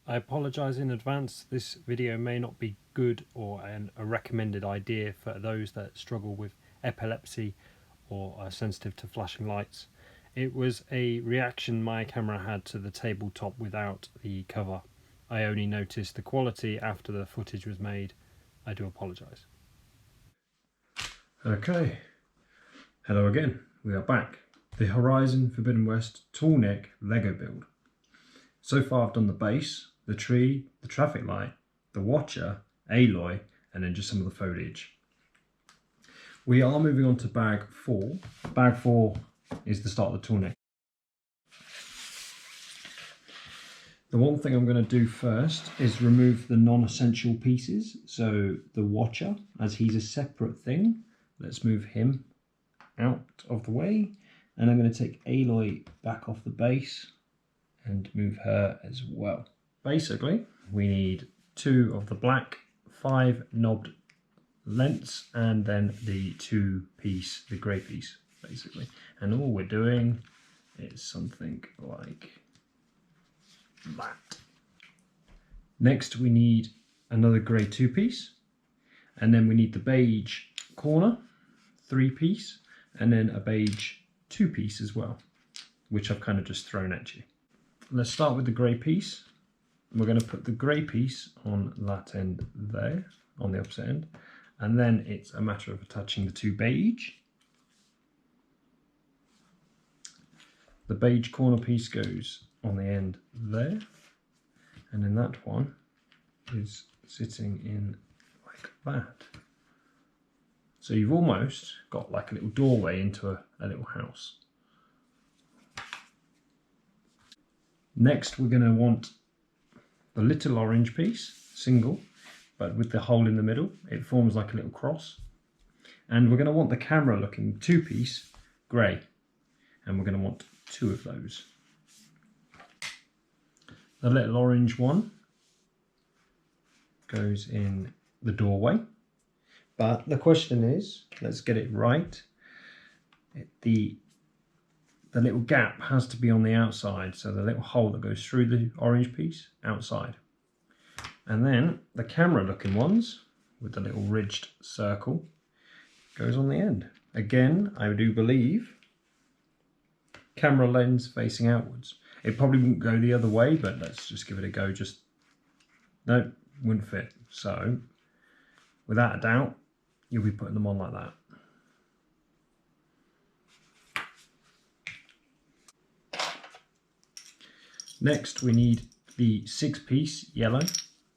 I apologise in advance. This video may not be good or a recommended idea for those that struggle with epilepsy or are sensitive to flashing lights. It was a reaction my camera had to the tabletop without the cover. I only noticed the quality after the footage was made. I do apologise. Okay, hello again, we are back. The Horizon Forbidden West Tallneck Lego build. So far I've done the base, the tree, the traffic light, the watcher, Aloy, and then just some of the foliage. We are moving on to bag 4. Bag 4 is the start of the Tallneck. The one thing I'm going to do first is remove the non-essential pieces. So the watcher, as he's a separate thing, let's move him out of the way. And I'm going to take Aloy back off the base and move her as well. Basically, we need 2 of the black 5 knobbed lengths and then the 2-piece, the grey piece, basically. And all we're doing is something like that. Next we need another grey 2-piece, and then we need the beige corner 3-piece, and then a beige 2-piece as well, which I've kind of just thrown at you. Let's start with the grey piece. We're going to put the grey piece on that end there, on the opposite end, and then it's a matter of attaching the 2 beige. The beige corner piece goes on the end there, and then that one is sitting in like that. So you've almost got like a little doorway into a little house. Next we're going to want the little orange piece, single, but with the hole in the middle. It forms like a little cross. And we're going to want the camera looking 2-piece grey, and we're going to want 2 of those. The little orange one goes in the doorway, but the question is, let's get it right. The little gap has to be on the outside, so the little hole that goes through the orange piece outside. And then the camera looking ones with the little ridged circle goes on the end. Again, I do believe camera lens facing outwards. It probably wouldn't go the other way, but let's just give it a go. Just, no, wouldn't fit. So without a doubt, you'll be putting them on like that. Next we need the 6-piece yellow.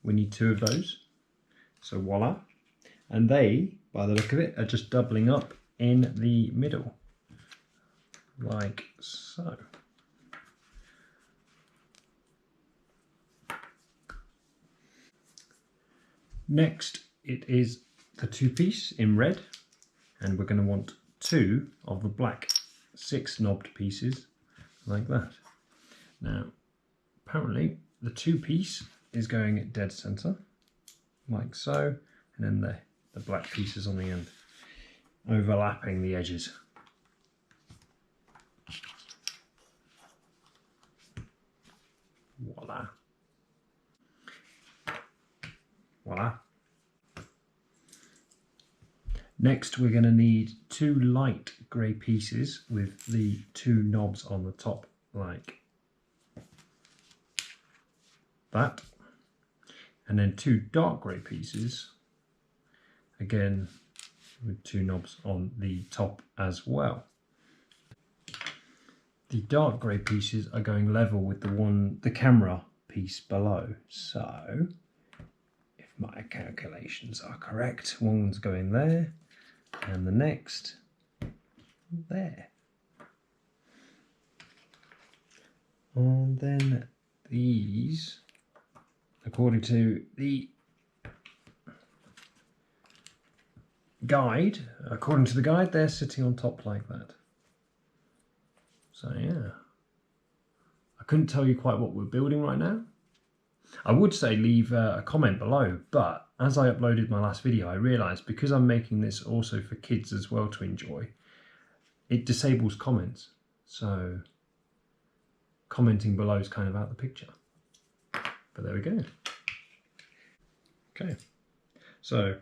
We need 2 of those. So voila. And they, by the look of it, are just doubling up in the middle. Like so. Next it is the 2-piece in red, and we're going to want 2 of the black 6 knobbed pieces like that. Now apparently the 2-piece is going at dead center like so, and then the black pieces on the end overlapping the edges. Voila. Voila. Next we're going to need 2 light grey pieces with the 2 knobs on the top like that, and then 2 dark grey pieces again with 2 knobs on the top as well. The dark grey pieces are going level with the camera piece below, so if my calculations are correct, one's going there and the next there. And then these, according to the guide, they're sitting on top like that. So yeah, I couldn't tell you quite what we're building right now. I would say leave a comment below, but as I uploaded my last video, I realised because I'm making this also for kids as well to enjoy, it disables comments. So commenting below is kind of out of the picture. But there we go. Okay, so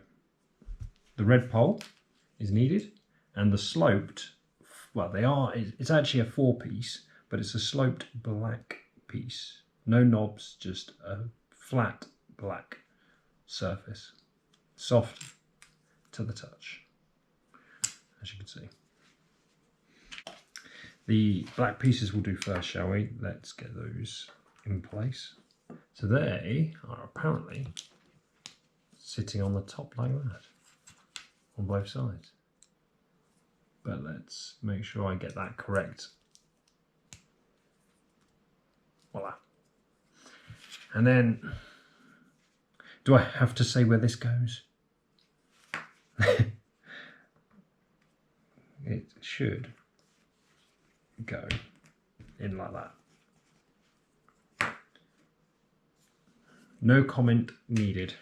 the red pole is needed, and the sloped, well, it's actually a 4-piece, but it's a sloped black piece. No knobs, just a flat black surface, soft to the touch, as you can see. The black pieces will do first, shall we? Let's get those in place. So they are apparently sitting on the top like that, on both sides. But let's make sure I get that correct. Voila. And then, do I have to say where this goes? It should go in like that. No comment needed.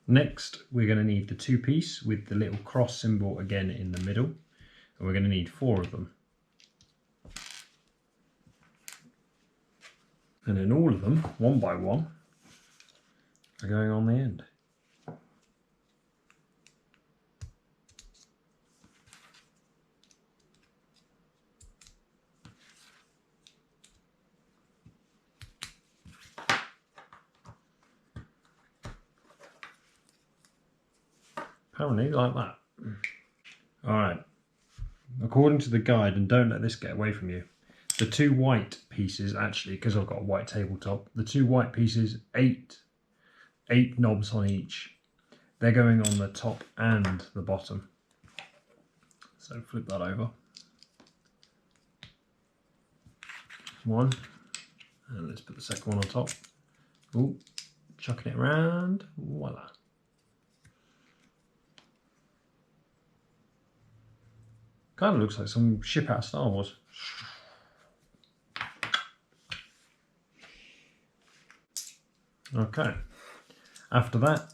Next, we're going to need the 2-piece with the little cross symbol again in the middle, and we're going to need 4 of them. And then all of them, one by one, are going on the end. Apparently like that. Alright, according to the guide, and don't let this get away from you, the 2 white pieces, actually, because I've got a white tabletop, the 2 white pieces, 8 knobs on each. They're going on the top and the bottom. So flip that over. 1, and let's put the second one on top. Ooh, chucking it around, voila. Kind of looks like some ship out of Star Wars. Okay, after that,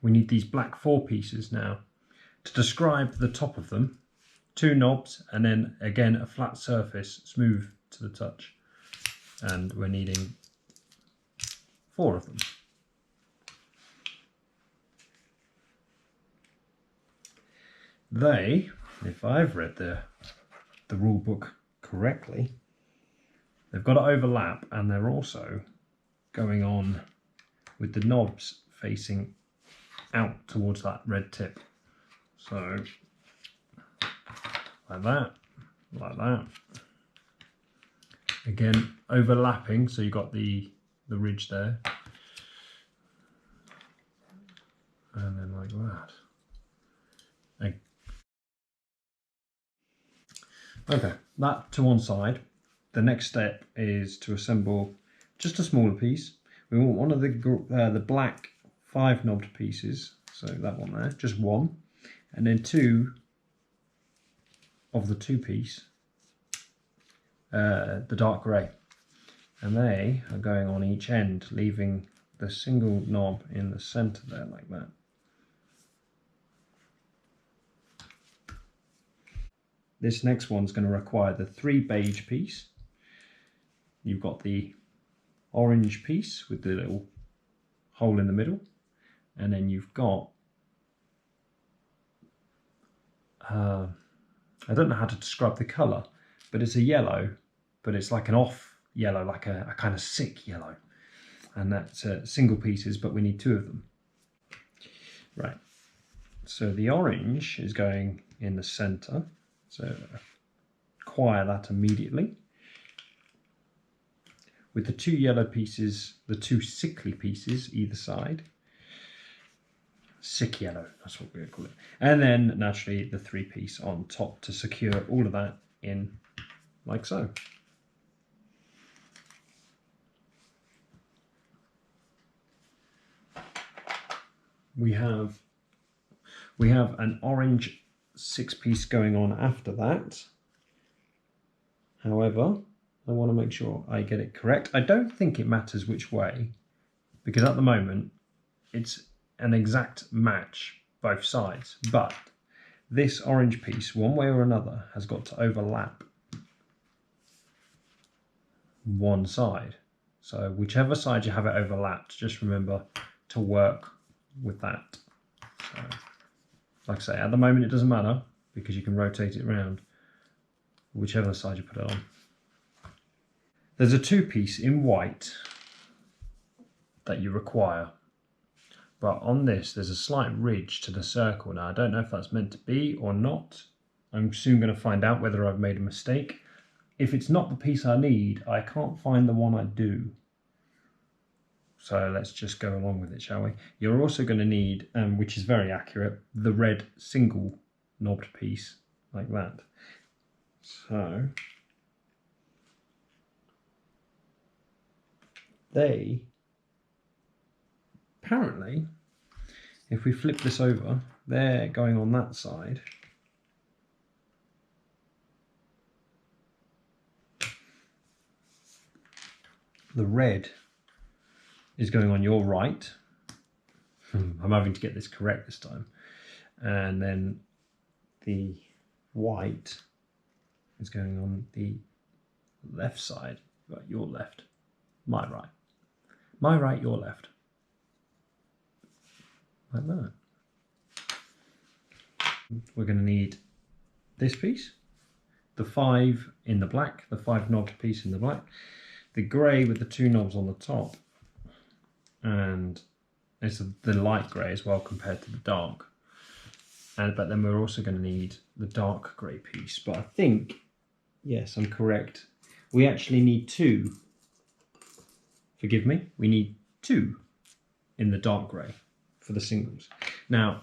we need these black 4 pieces now. To describe the top of them, 2 knobs, and then again a flat surface, smooth to the touch. And we're needing 4 of them. They, if I've read the rule book correctly, they've got to overlap, and they're also going on with the knobs facing out towards that red tip. So like that, like that. Again, overlapping, so you've got the ridge there. And then like that. Okay, that to one side. The next step is to assemble just a smaller piece. We want one of the black 5 knobbed pieces, so that one there, just one, and then 2 of the 2-piece, the dark grey, and they are going on each end, leaving the single knob in the centre there like that. This next one's going to require the 3 beige piece. You've got the orange piece with the little hole in the middle, and then you've got I don't know how to describe the colour, but it's a yellow, but it's like an off yellow, like a kind of sick yellow, and that's single pieces, but we need 2 of them. Right, so the orange is going in the centre, so acquire that immediately. With the 2 yellow pieces, the 2 sickly pieces either side. Sick yellow, that's what we're going to call it. And then naturally the 3-piece on top to secure all of that in like so. We have an orange 6-piece going on after that. However, I want to make sure I get it correct. I don't think it matters which way, because at the moment it's an exact match both sides, but this orange piece, one way or another, has got to overlap one side. So whichever side you have it overlapped, just remember to work with that. So, like I say, at the moment it doesn't matter because you can rotate it around whichever side you put it on. There's a two-piece in white that you require, but on this there's a slight ridge to the circle. Now I don't know if that's meant to be or not. I'm soon going to find out whether I've made a mistake. If it's not the piece I need, I can't find the one I do. So let's just go along with it, shall we? You're also going to need, which is very accurate, the red single knobbed piece, like that. So they, apparently, if we flip this over, they're going on that side. The red is going on your right. I'm having to get this correct this time. And then the white is going on the left side. Right, your left, my right. My right, your left. Like that. We're going to need this piece, the 5 in the black, the 5 knobbed piece in the black, the grey with the 2 knobs on the top, and it's the light grey as well compared to the dark. But then we're also going to need the dark grey piece. But I think, yes, I'm correct. We actually need 2. Forgive me. We need 2 in the dark grey for the singles. Now,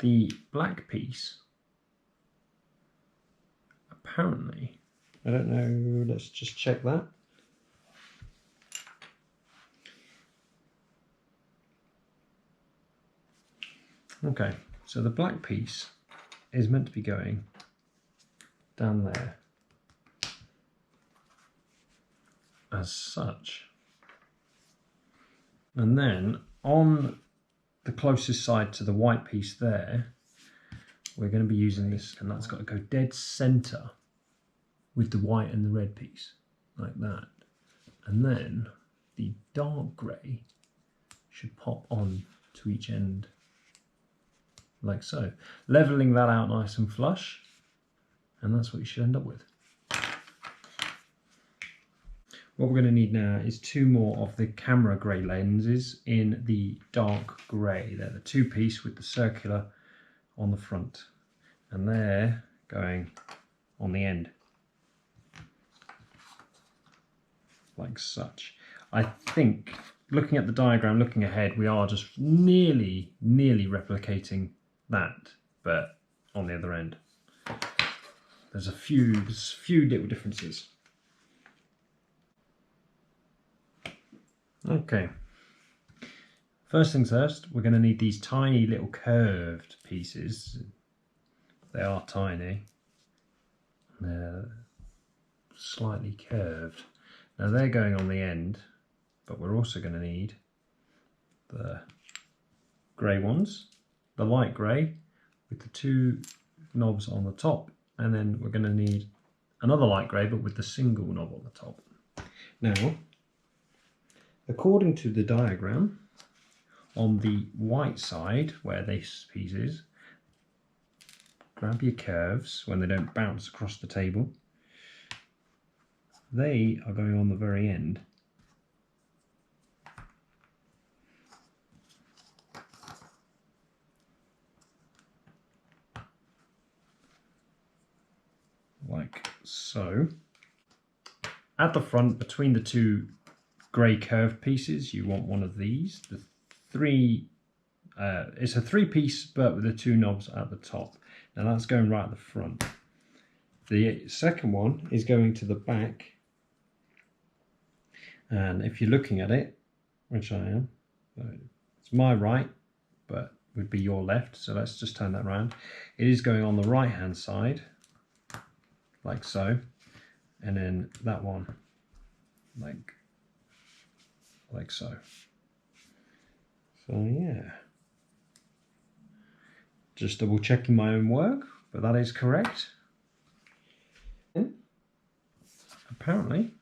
the black piece, apparently, I don't know, let's just check that. Okay, so the black piece is meant to be going down there as such. And then on the closest side to the white piece there, we're going to be using this, and that's got to go dead center with the white and the red piece, like that. And then the dark grey should pop on to each end, like so. Leveling that out nice and flush, and that's what you should end up with. What we're going to need now is 2 more of the camera grey lenses in the dark grey. They're the 2-piece with the circular on the front, and they're going on the end, like such. I think, looking at the diagram, looking ahead, we are just nearly replicating that, but on the other end. There's a few little differences. Okay, first things first, we're going to need these tiny little curved pieces. They are tiny. They're slightly curved. Now they're going on the end, but we're also going to need the grey ones, the light grey with the 2 knobs on the top, and then we're going to need another light grey but with the single knob on the top. Now, according to the diagram, on the white side where this piece is, grab your curves when they don't bounce across the table. They are going on the very end. Like so. At the front, between the 2 grey curved pieces, you want one of these. The 3, it's a 3-piece but with the 2 knobs at the top. Now that's going right at the front. The second one is going to the back, and if you're looking at it, which I am, it's my right but would be your left, so let's just turn that around. It is going on the right hand side, like so, and then that one like so. So yeah, just double checking my own work, but that is correct. And apparently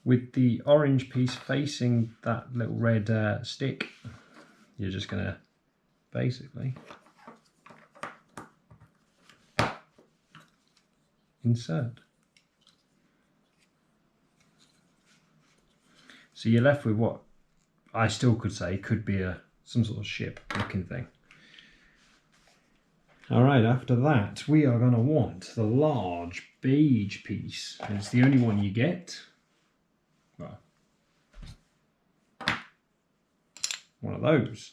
With the orange piece facing that little red stick, you're just going to basically insert. So you're left with what I still could say could be some sort of ship looking thing. Alright, after that we are going to want the large beige piece. It's the only one you get. Well, one of those.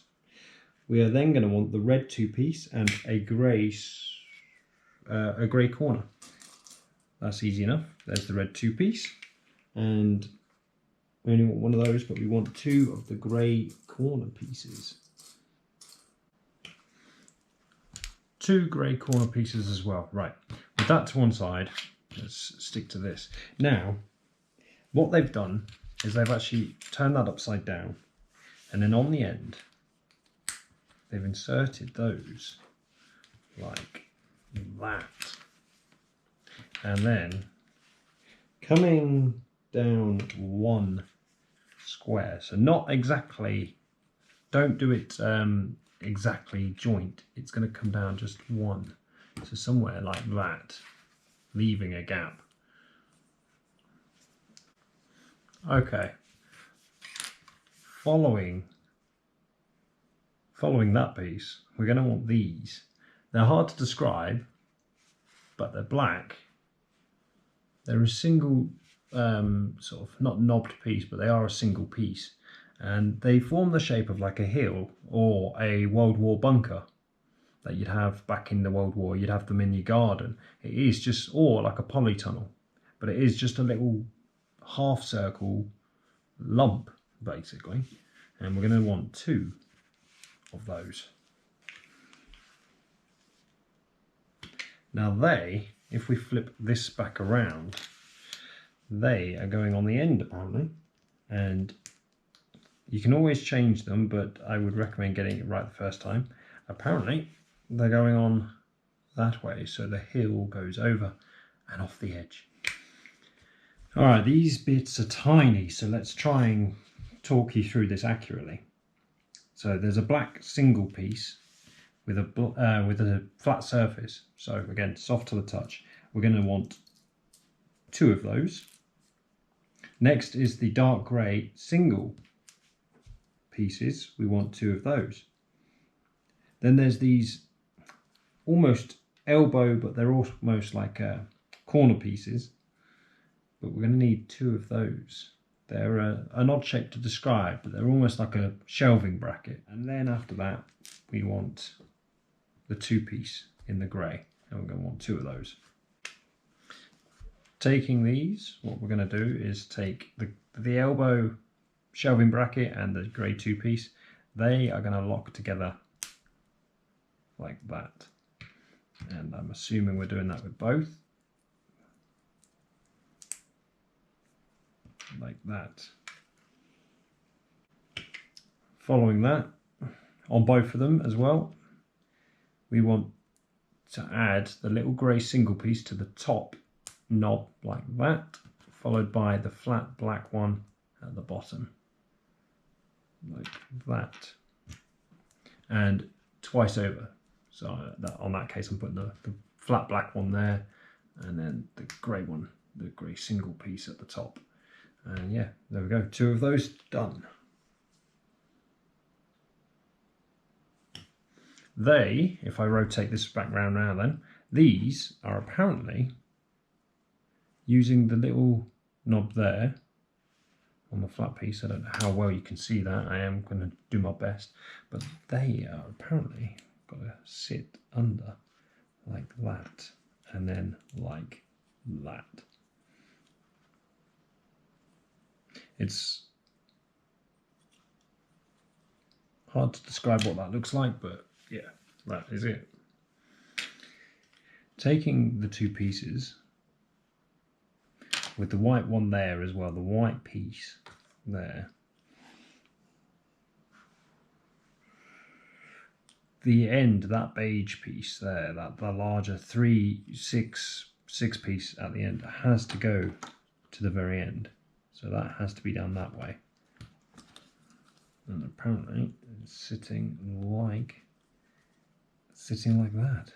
We are then going to want the red 2-piece and a grey corner. That's easy enough. There's the red 2-piece, and we only want one of those, but we want 2 of the grey corner pieces. 2 grey corner pieces as well. Right, with that to one side, let's stick to this. Now, what they've done is they've actually turned that upside down, and then on the end, they've inserted those like that. And then coming down 1 square, so not exactly, don't do it exactly joint, it's going to come down just 1, so somewhere like that, leaving a gap. Okay, following that piece, we're going to want these. They're hard to describe, but they're black. They're a single sort of, not knobbed piece, but they are a single piece, and they form the shape of like a hill or a World War bunker that you'd have back in the World War. You'd have them in your garden. It is just, or like a polytunnel, but it is just a little half circle lump basically, and we're going to want 2 of those. Now they, if we flip this back around, they are going on the end apparently, and you can always change them, but I would recommend getting it right the first time. Apparently they're going on that way, so the hill goes over and off the edge. Alright, these bits are tiny, so let's try and talk you through this accurately. So there's a black single piece with a flat surface, so again soft to the touch. We're going to want 2 of those. Next is the dark grey single pieces, we want 2 of those. Then there's these almost elbow, but they're almost like corner pieces, but we're going to need 2 of those. They're an odd shape to describe, but they're almost like a shelving bracket. And then after that we want the 2-piece in the grey, and we're going to want 2 of those. Taking these, what we're going to do is take the elbow shelving bracket and the grey 2-piece. They are going to lock together like that, and I'm assuming we're doing that with both, like that. Following that, on both of them as well, we want to add the little grey single piece to the top knob like that, followed by the flat black one at the bottom like that, and twice over. So on that case I'm putting the flat black one there, and then the grey one, the grey single piece at the top. And yeah, there we go, 2 of those done. They, if I rotate this back round now then, these are apparently using the little knob there on the flat piece. I don't know how well you can see that, I am going to do my best, but they are apparently got to sit under like that, and then like that. It's hard to describe what that looks like, but yeah, that is it. Taking the 2 pieces with the white one there as well, the white piece there, the end, that beige piece there, the larger 3, 6 piece at the end has to go to the very end. So that has to be done that way. And apparently it's sitting like that.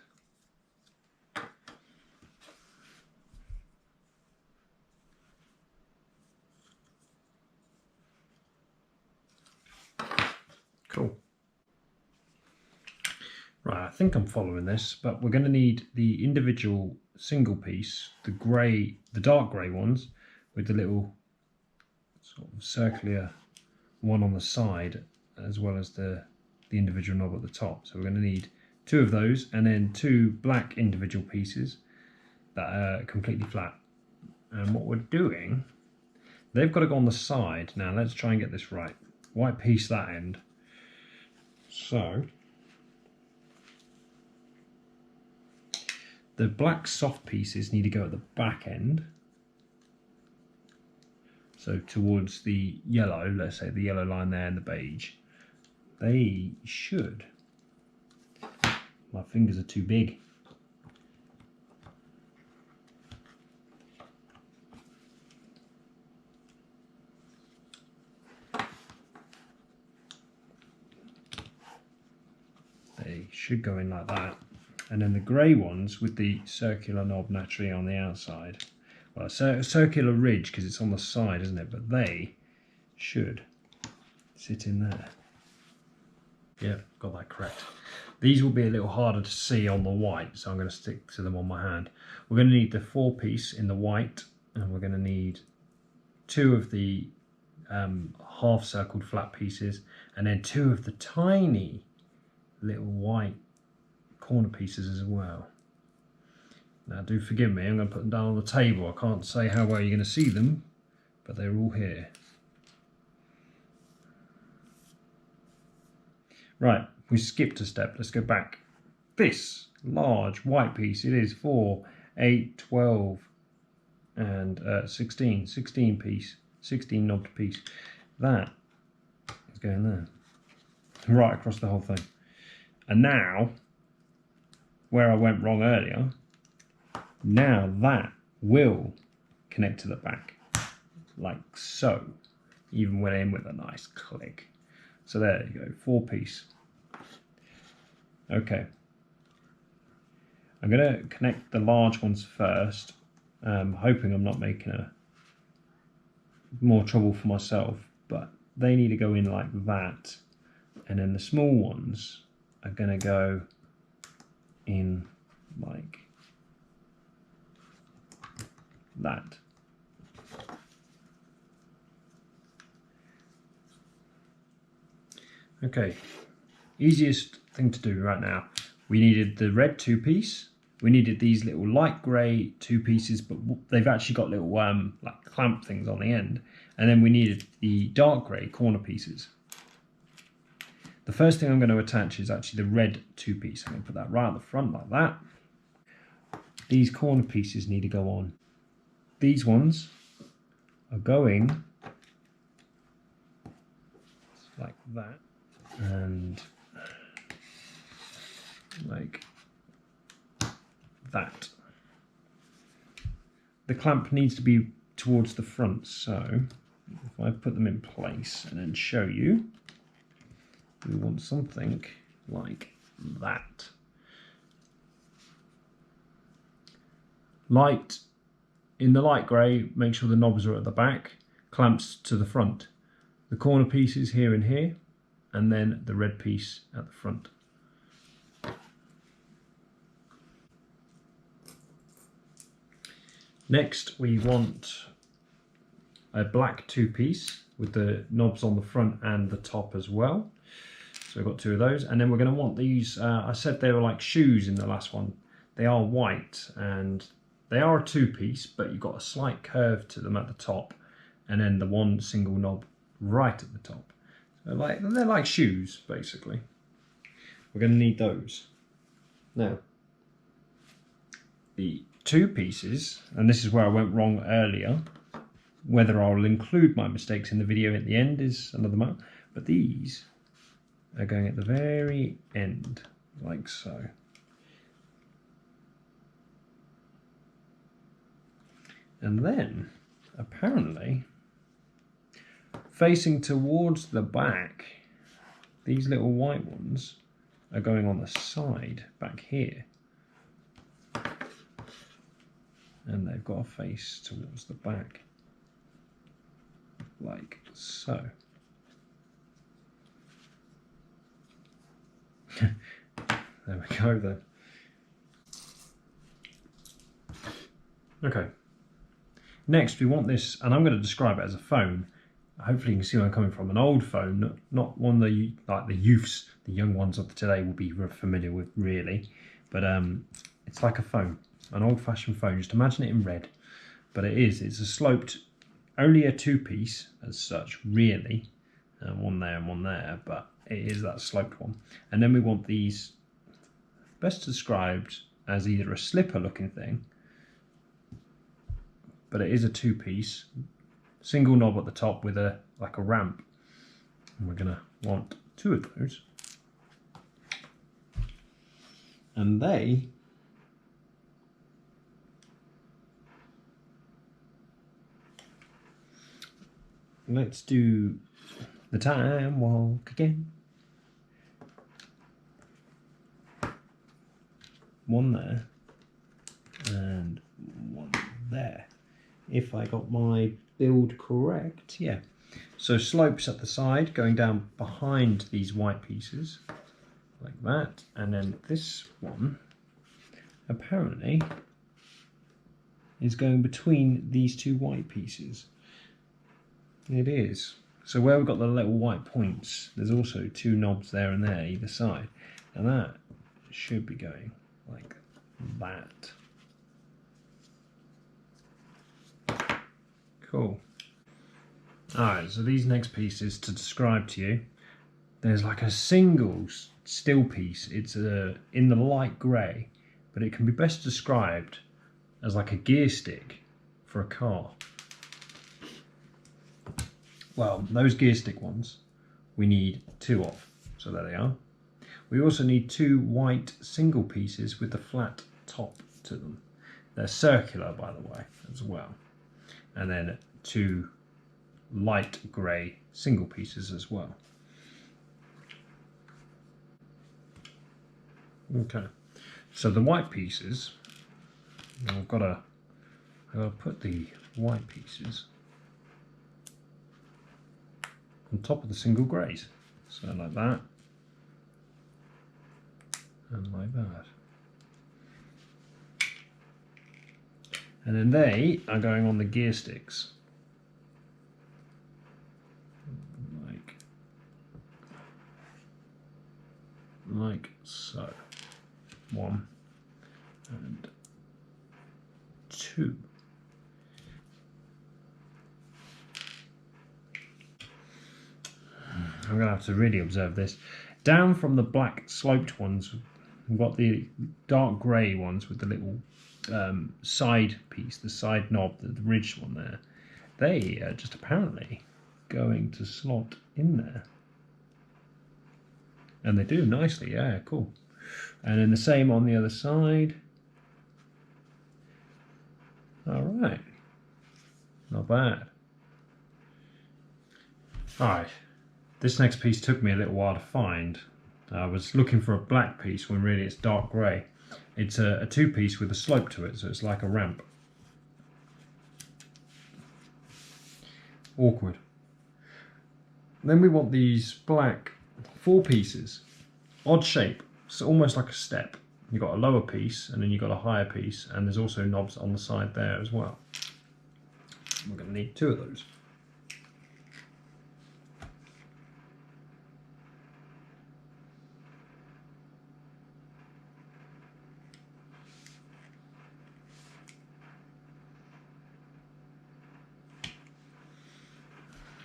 Cool. Right, I think I'm following this, but we're going to need the individual single piece, the dark grey ones, with the little sort of circular one on the side, as well as the individual knob at the top. So we're going to need 2 of those, and then 2 black individual pieces that are completely flat. And what we're doing, they've got to go on the side. Now let's try and get this right. White piece that end. So the black soft pieces need to go at the back end. So towards the yellow, let's say the yellow line there and the beige. They should. My fingers are too big. They should go in like that. And then the grey ones with the circular knob naturally on the outside. Well, a circular ridge because it's on the side, isn't it? But they should sit in there. Yeah, got that correct. These will be a little harder to see on the white, so I'm going to stick to them on my hand. We're going to need the 4-piece in the white, and we're going to need 2 of the half-circled flat pieces, and then 2 of the tiny little white corner pieces as well. Now do forgive me, I'm going to put them down on the table. I can't say how well you're going to see them, but they're all here. Right, we skipped a step. Let's go back. This large white piece, it is 4, 8, 12 and 16 piece, 16 knobbed piece. That is going there, right across the whole thing. And now, where I went wrong earlier, now that will connect to the back, like so. Even went in with a nice click. So there you go, 4-piece. Okay. I'm going to connect the large ones first, hoping I'm not making more trouble for myself, but they need to go in like that. And then the small ones are going to go in like that. Okay, easiest thing to do right now. We needed the red 2-piece. We needed these little light grey 2 pieces, but they've actually got little like clamp things on the end. And then we needed the dark grey corner pieces. The first thing I'm going to attach is actually the red 2-piece. I'm going to put that right at the front like that. These corner pieces need to go on. These ones are going like that and like that. The clamp needs to be towards the front, so if I put them in place and then show you, we want something like that. In the light grey, make sure the knobs are at the back, clamps to the front. The corner pieces here and here, and then the red piece at the front. Next we want a black 2-piece with the knobs on the front and the top as well. So we've got 2 of those, and then we're going to want these, I said they were like shoes in the last one. They are white and they are a 2-piece, but you've got a slight curve to them at the top, and then the one single knob right at the top. So they're like shoes, basically. We're going to need those. Now, the 2 pieces, and this is where I went wrong earlier. Whether I'll include my mistakes in the video at the end is another matter, but these are going at the very end, like so. And then, apparently, facing towards the back. These little white ones are going on the side back here. And they've got a face towards the back, like so. There we go then. Okay. Next we want this, and I'm going to describe it as a phone. Hopefully you can see where I'm coming from. An old phone, not one that you, like the youths, the young ones of today will be familiar with really. But it's like a phone, an old-fashioned phone. Just imagine it in red. But it's a sloped, only a two-piece as such, really. One there and one there, but it is that sloped one. And then we want these, best described as either a slipper looking thing, but it is a two-piece, single knob at the top with a like a ramp. And we're gonna want two of those. And let's do the time walk again. One there and one there. If I got my build correct, yeah. So slopes at the side going down behind these white pieces like that, and then this one apparently is going between these two white pieces. It is. So where we've got the little white points, there's also two knobs there and there either side, and that should be going like that. Cool. Alright, so these next pieces to describe to you, there's like a single still piece. It's in the light grey, but it can be best described as like a gear stick for a car. Well, those gear stick ones we need two of, so there they are. We also need two white single pieces with the flat top to them. They're circular, by the way, as well. And then two light grey single pieces as well. Okay, so the white pieces, I've got to put the white pieces on top of the single greys. So like that, and like that. And then they are going on the gear sticks. Like so. One and two. I'm going to have to really observe this. Down from the black sloped ones, we've got the dark grey ones with the little side piece, the side knob, the ridged one there. They are just apparently going to slot in there. And they do nicely, yeah, cool. And then the same on the other side. All right, not bad. All right, this next piece took me a little while to find. I was looking for a black piece when really it's dark grey. It's a two-piece with a slope to it, so it's like a ramp. Awkward. Then we want these black four pieces, odd shape, so almost like a step. You've got a lower piece and then you've got a higher piece, and there's also knobs on the side there as well. We're going to need two of those.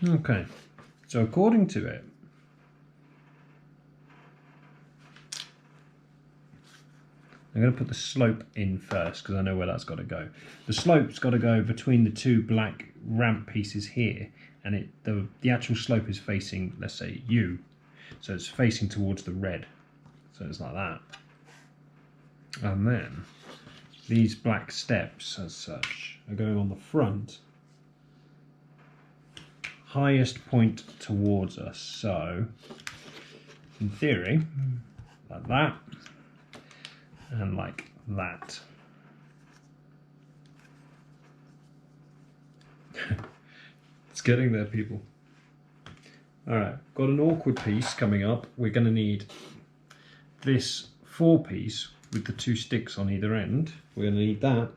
Okay, so according to it, I'm going to put the slope in first because I know where that's got to go. The slope's got to go between the two black ramp pieces here, and the actual slope is facing, let's say, you. So it's facing towards the red. So it's like that. And then these black steps, as such, are going on the front highest point towards us. So in theory, like that and like that. It's getting there, people. Alright, got an awkward piece coming up. We're going to need this 4-piece with the 2 sticks on either end. We're going to need that.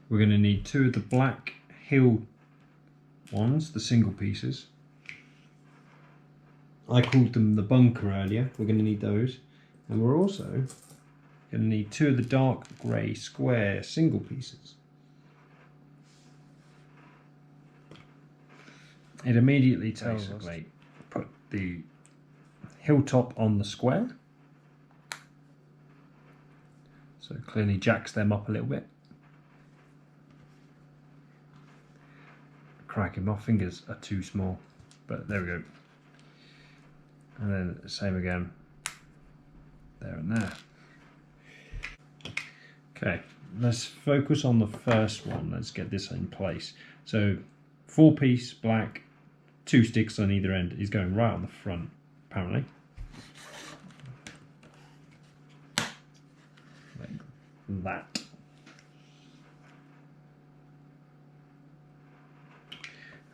We're going to need 2 of the black heel ones, the single pieces. I called them the bunker earlier. We're going to need those. And we're also going to need 2 of the dark grey square single pieces. It immediately tells us to put the hilltop on the square. So it clearly jacks them up a little bit. Cracking, my fingers are too small, but there we go. And then same again, there and there. Okay, let's focus on the first one. Let's get this in place. So 4-piece black, 2 sticks on either end is going right on the front, apparently. Like that.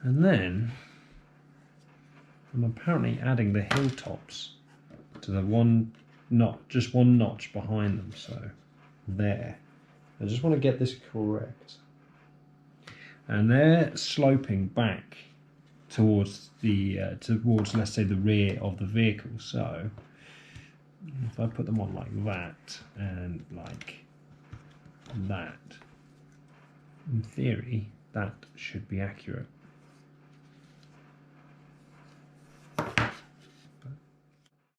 And then I'm apparently adding the hilltops to the just one notch behind them. So there. I just want to get this correct. And they're sloping back towards the let's say the rear of the vehicle. So if I put them on like that and like that, in theory that should be accurate.